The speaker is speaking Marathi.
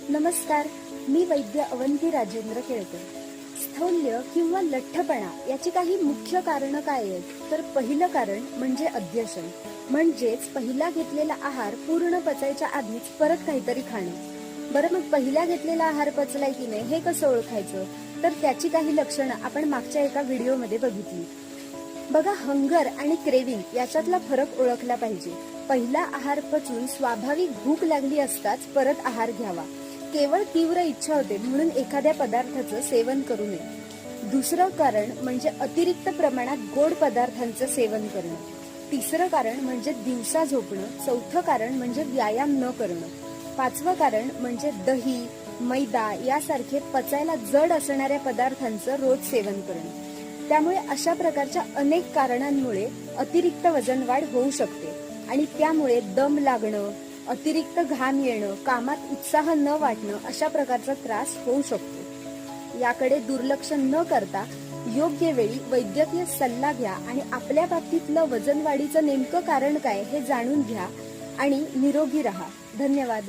नमस्कार, मी वैद्य अवंती राजेंद्र केळकर. स्थौल्य किंवा लठ्ठपणा याची काही मुख्य कारणं काय आहेत? तर पहिलं कारण म्हणजे अध्यसन, म्हणजेच पहिला घेतलेला आहार पूर्ण पचायच्या आधीच परत काहीतरी खाणं. बरं, मग पहिला घेतलेला आहार पचलाय की नाही हे कसं ओळखायचं? तर त्याची काही लक्षणं आपण मागच्या एका व्हिडिओमध्ये बघितली. बघा, हंगर आणि क्रेविंग याच्यातला फरक ओळखला पाहिजे. पहिला आहार पचून स्वाभाविक भूक लागली असताच परत आहार घ्यावा. केवळ तीव्र इच्छा होते म्हणून एखाद्या पदार्थाचं सेवन करू नये. दुसरं कारण म्हणजे अतिरिक्त प्रमाणात गोड पदार्थांचं सेवन करणं. तिसरं कारण म्हणजे दिवसा झोपणं. चौथं कारण म्हणजे व्यायाम न करणं. पाचवं कारण म्हणजे दही, मैदा यासारखे पचायला जड असणाऱ्या पदार्थांचं रोज सेवन करणं. त्यामुळे अशा प्रकारच्या अनेक कारणांमुळे अतिरिक्त वजन वाढ होऊ शकते आणि त्यामुळे दम लागणं, अतिरिक्त घाम येणं, कामात उत्साह न वाटणं अशा प्रकारचा त्रास होऊ शकतो. याकडे दुर्लक्ष न करता योग्य वेळी वैद्यकीय सल्ला घ्या आणि आपल्या बाबतीतलं वजन वाढीचं नेमकं कारण काय हे जाणून घ्या आणि निरोगी राहा. धन्यवाद.